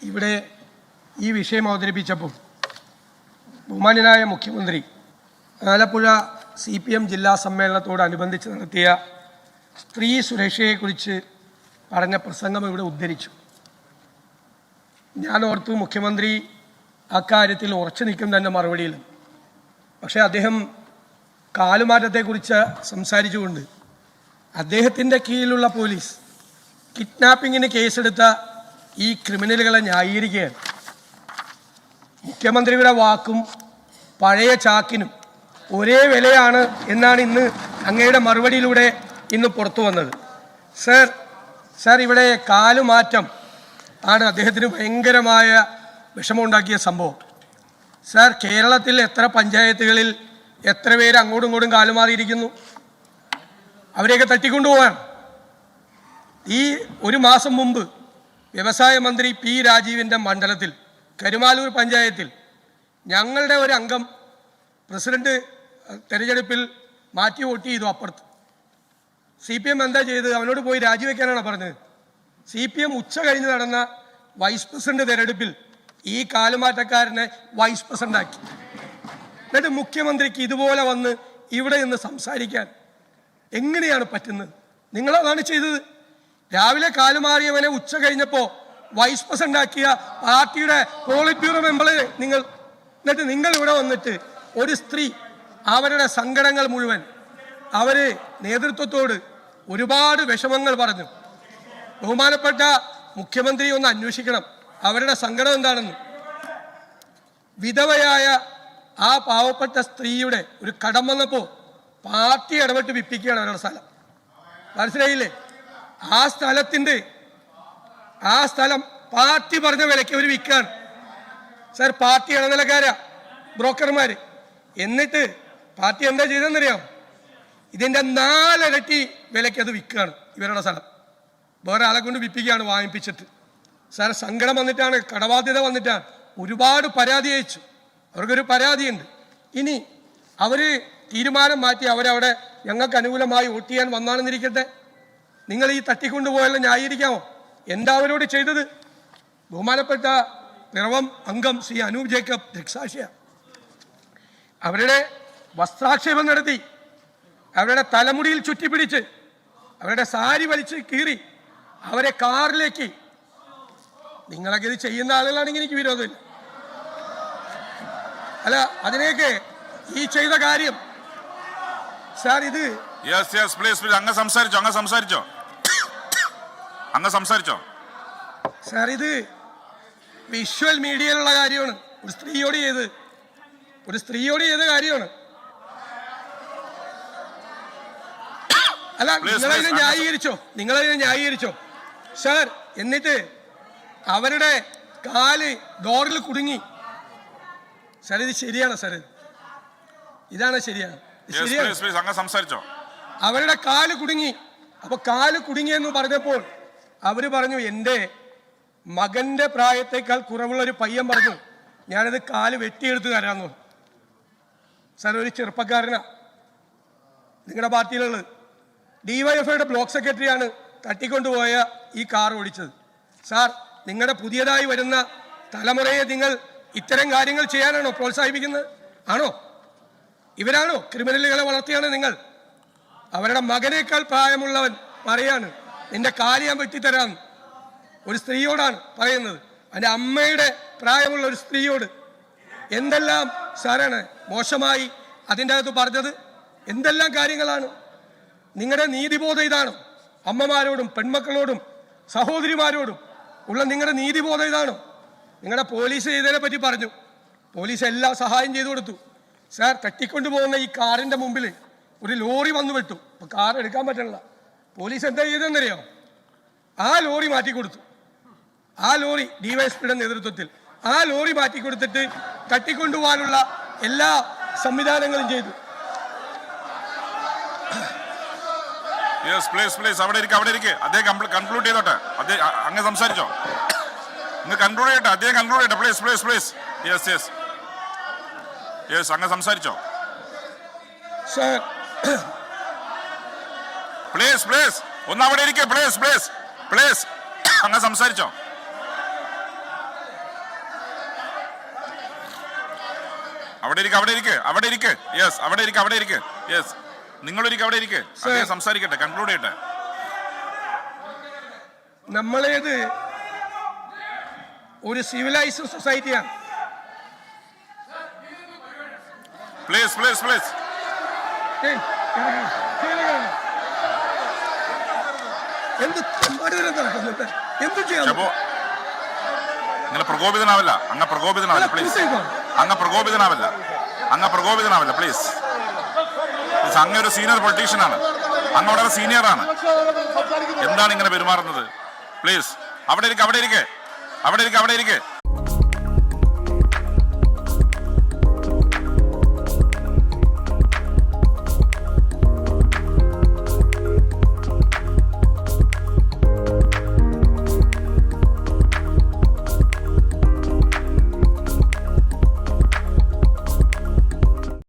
ഇവിടെ ഈ വിഷയം അവതരിപ്പിച്ചപ്പോൾ ബഹുമാന്യനായ മുഖ്യമന്ത്രി ആലപ്പുഴ CPM ജില്ലാ സമ്മേളനത്തോടനുബന്ധിച്ച് നടത്തിയ സ്ത്രീ സുരക്ഷയെക്കുറിച്ച് പറഞ്ഞ പ്രസംഗം ഇവിടെ ഉദ്ധരിച്ചു. ഞാൻ ഓർത്തു മുഖ്യമന്ത്രി അക്കാര്യത്തിൽ ഉറച്ചു നിൽക്കും തന്നെ മറുപടിയിൽ. പക്ഷേ അദ്ദേഹം കാലുമാറ്റത്തെക്കുറിച്ച് സംസാരിച്ചുകൊണ്ട് അദ്ദേഹത്തിൻ്റെ കീഴിലുള്ള പോലീസ് കിഡ്നാപ്പിങ്ങിന് കേസെടുത്ത ഈ ക്രിമിനലുകളെ ന്യായീകരിക്കുകയാണ്. മുഖ്യമന്ത്രിയുടെ വാക്കും പഴയ ചാക്കിനും ഒരേ വിലയാണ് എന്നാണ് ഇന്ന് അങ്ങയുടെ മറുപടിയിലൂടെ ഇന്ന് പുറത്തു വന്നത്. സർ ഇവിടെ കാലുമാറ്റം ആണ് അദ്ദേഹത്തിന് ഭയങ്കരമായ വിഷമമുണ്ടാക്കിയ സംഭവം. സർ, കേരളത്തിൽ എത്ര പഞ്ചായത്തുകളിൽ എത്ര പേര് അങ്ങോട്ടും ഇങ്ങോട്ടും കാലുമാറിയിരിക്കുന്നു? അവരെയൊക്കെ തട്ടിക്കൊണ്ടുപോകാൻ ഈ ഒരു മാസം മുമ്പ് വ്യവസായ മന്ത്രി P. രാജീവിൻ്റെ മണ്ഡലത്തിൽ കരുമാലൂർ പഞ്ചായത്തിൽ ഞങ്ങളുടെ ഒരു അംഗം പ്രസിഡന്റ് തെരഞ്ഞെടുപ്പിൽ മാറ്റി വോട്ട് ചെയ്തു. അപ്പുറത്ത് CPM എന്താ ചെയ്തത്? അവനോട് പോയി രാജിവെക്കാനാണ് പറഞ്ഞത്. CPM ഉച്ച കഴിഞ്ഞ് നടന്ന വൈസ് പ്രസിഡന്റ് തെരഞ്ഞെടുപ്പിൽ ഈ കാലുമാറ്റക്കാരനെ വൈസ് പ്രസിഡന്റാക്കി. എന്നിട്ട് മുഖ്യമന്ത്രിക്ക് ഇതുപോലെ വന്ന് ഇവിടെ നിന്ന് സംസാരിക്കാൻ എങ്ങനെയാണ് പറ്റുന്നത്? നിങ്ങളതാണ് ചെയ്തത്. രാവിലെ കാലുമാറിയവനെ ഉച്ച കഴിഞ്ഞപ്പോൾ വൈസ് പ്രസിഡന്റാക്കിയ പാർട്ടിയുടെ പോളിറ്റ് ബ്യൂറോ മെമ്പറെ എന്നിട്ട് നിങ്ങൾ ഇവിടെ വന്നിട്ട് ഒരു സ്ത്രീ അവരുടെ സങ്കടങ്ങൾ മുഴുവൻ അവര് നേതൃത്വത്തോട് ഒരുപാട് വിഷമങ്ങൾ പറഞ്ഞു. ബഹുമാനപ്പെട്ട മുഖ്യമന്ത്രി ഒന്ന് അന്വേഷിക്കണം അവരുടെ സങ്കടം എന്താണെന്ന്. വിധവയായ ആ പാവപ്പെട്ട സ്ത്രീയുടെ ഒരു കടം വന്നപ്പോൾ പാർട്ടി ഇടപെട്ട് വിപ്പിക്കുകയാണ് അവരുടെ സ്ഥലം. മനസ്സിലായില്ലേ? ആ സ്ഥലം പാർട്ടി പറഞ്ഞ വിലയ്ക്ക് അവർ വിൽക്കാണ്. Sir, party ഇടനിലക്കാരാ ബ്രോക്കർമാര്. എന്നിട്ട് പാർട്ടി എന്താ ചെയ്തെന്നറിയാം? ഇതിൻ്റെ 4 ഇരട്ടി വിലയ്ക്ക് അത് വിൽക്കുകയാണ് ഇവരുടെ സ്ഥലം. വേറെ ആളെ കൊണ്ട് വിൽപ്പിക്കുകയാണ് വാങ്ങിപ്പിച്ചിട്ട്. സാർ, സങ്കടം വന്നിട്ടാണ്, കടബാധ്യത വന്നിട്ടാണ്. ഒരുപാട് പരാതി അയച്ചു. അവർക്കൊരു പരാതിയുണ്ട്. ഇനി അവർ തീരുമാനം മാറ്റി അവരവിടെ ഞങ്ങൾക്ക് അനുകൂലമായി വോട്ട് ചെയ്യാൻ വന്നാണെന്നിരിക്കട്ടെ. നിങ്ങൾ ഈ തട്ടിക്കൊണ്ടുപോയല്ലോ ന്യായീകരിക്കാമോ? എന്താ അവരോട് ചെയ്തത്? ബഹുമാനപ്പെട്ട പിറവം അംഗം ശ്രീ അനൂപ് ജേക്കബ് ദൃക്സാക്ഷിയാണ്. അവരുടെ വസ്ത്രാക്ഷേപം നടത്തി, അവരുടെ തലമുടിയിൽ ചുറ്റിപ്പിടിച്ച്, അവരുടെ സാരി വലിച്ച് കീറി അവരെ കാറിലേക്ക്. നിങ്ങളൊക്കെ ഇത് ചെയ്യുന്ന ആളുകളാണെങ്കിൽ എനിക്ക് വിരോധമില്ല. അല്ല, അതിനെയൊക്കെ ഈ ചെയ്ത കാര്യം സാർ ഇത് സാർ ഇത് വിഷ്വൽ മീഡിയയിലുള്ള കാര്യമാണ്. ഒരു സ്ത്രീയോട് ചെയ്ത കാര്യമാണ്. അല്ല, നിങ്ങളതിനെ ന്യായീകരിച്ചോ സാർ? എന്നിട്ട് അവരുടെ കാല് ഡോറിൽ കുടുങ്ങി. സാർ, ഇത് ശരിയാണ് സാർ? ഇതാണ് ശരിയാണ്? അവരുടെ കാല് കുടുങ്ങി. അപ്പൊ കാല് കുടുങ്ങിയെന്ന് പറഞ്ഞപ്പോൾ അവര് പറഞ്ഞു, എൻ്റെ മകന്റെ പ്രായത്തേക്കാൾ കുറവുള്ള ഒരു പയ്യൻ പറഞ്ഞു ഞാനത് കാല് വെട്ടിയെടുത്ത് തരാമെന്ന്. സാർ, ഒരു ചെറുപ്പക്കാരനാ നിങ്ങളുടെ പാർട്ടിയിലുള്ളത്. DYFIയുടെ ബ്ലോക്ക് സെക്രട്ടറിയാണ് തട്ടിക്കൊണ്ടുപോയ ഈ കാർ ഓടിച്ചത്. സാർ, നിങ്ങളുടെ പുതിയതായി വരുന്ന തലമുറയെ നിങ്ങൾ ഇത്തരം കാര്യങ്ങൾ ചെയ്യാനാണോ പ്രോത്സാഹിപ്പിക്കുന്നത്? ആണോ? ഇവരാണോ ക്രിമിനലുകളെ വളർത്തിയാണ് നിങ്ങൾ? അവരുടെ മകനേക്കാൾ പ്രായമുള്ളവൻ പറയാണ് നിന്റെ കാല് ഞാൻ വെട്ടിത്തരാമെന്ന്. ഒരു സ്ത്രീയോടാണ് പറയുന്നത്, അതിൻ്റെ അമ്മയുടെ പ്രായമുള്ള ഒരു സ്ത്രീയോട്. എന്തെല്ലാം സാറാണ് മോശമായി അതിൻ്റെ അകത്ത് പറഞ്ഞത്? എന്തെല്ലാം കാര്യങ്ങളാണ്? നിങ്ങളുടെ നീതിബോധം ഇതാണോ? അമ്മമാരോടും പെൺമക്കളോടും സഹോദരിമാരോടും ഉള്ള നിങ്ങളുടെ നീതിബോധം ഇതാണോ? നിങ്ങളുടെ പോലീസ് ചെയ്തതിനെ പറ്റി പറഞ്ഞു. പോലീസ് എല്ലാ സഹായം ചെയ്തു കൊടുത്തു. സാർ, തട്ടിക്കൊണ്ടുപോകുന്ന ഈ കാറിൻ്റെ മുമ്പിൽ ഒരു ലോറി വന്നു വിട്ടു. അപ്പോൾ കാർ എടുക്കാൻ പറ്റണില്ല. പോലീസ് എന്താ ചെയ്തതെന്നറിയോ? ആ ലോറി മാറ്റിക്കൊടുത്തു. ആ ലോറി DYSPയുടെ നേതൃത്വത്തിൽ ആ ലോറി മാറ്റിക്കൊടുത്തിട്ട് തട്ടിക്കൊണ്ടുപോകാനുള്ള എല്ലാ സംവിധാനങ്ങളും ചെയ്തു. അവിടെ അദ്ദേഹം കൺക്ലൂഡ് ചെയ്തോട്ടെ. അങ്ങ് സംസാരിച്ചോ? കൺക്ലൂഡ് ചെയ്യട്ടെ. അദ്ദേഹം കൺക്ലൂഡ് ചെയ്യട്ടെ. പ്ലീസ്. അങ്ങ് സംസാരിച്ചോ? പ്ലീസ് ഒന്ന് അവിടെ ഇരിക്കെ. പ്ലീസ് അങ്ങ് സംസാരിച്ചോ? അവിടെ ഇരിക്കെ, അവിടെ ഇരിക്കെ, അവിടെ ഇരിക്കെ. യെസ്, അവിടെ ഇരിക്കെ, അവിടെ ഇരിക്കെ. യെസ്, നിങ്ങളിരിക്കെ, അവിടെ ഇരിക്കെ. അദ്ദേഹം സംസാരിക്കട്ടെ, കൺക്ലൂഡ് ചെയ്യട്ടെ. നമ്മളേത് ഒരു സിവിലൈസ്ഡ് സൊസൈറ്റിയാണ്. Please please please. എന്ത് എന്ത് ചെയ്യാം? നിങ്ങൾ പ്രകോപിതനാവില്ല, അങ്ങ് പ്രകോപിതനാവില്ല പ്ലീസ്. അങ്ങ് പ്രകോപിതനാവില്ല, അങ്ങ് പ്രകോപിതനാവില്ല പ്ലീസ്. അങ്ങ് ഒരു സീനിയർ പൊളിറ്റീഷ്യനാണ്, അങ്ങ് വളരെ സീനിയറാണ്. എന്താണ് ഇങ്ങനെ പെരുമാറുന്നത്? പ്ലീസ് അവിടെ ഇരിക്കെ, അവിടെ ഇരിക്കെ, അവിടെ ഇരിക്കെ, അവിടെ ഇരിക്കെ.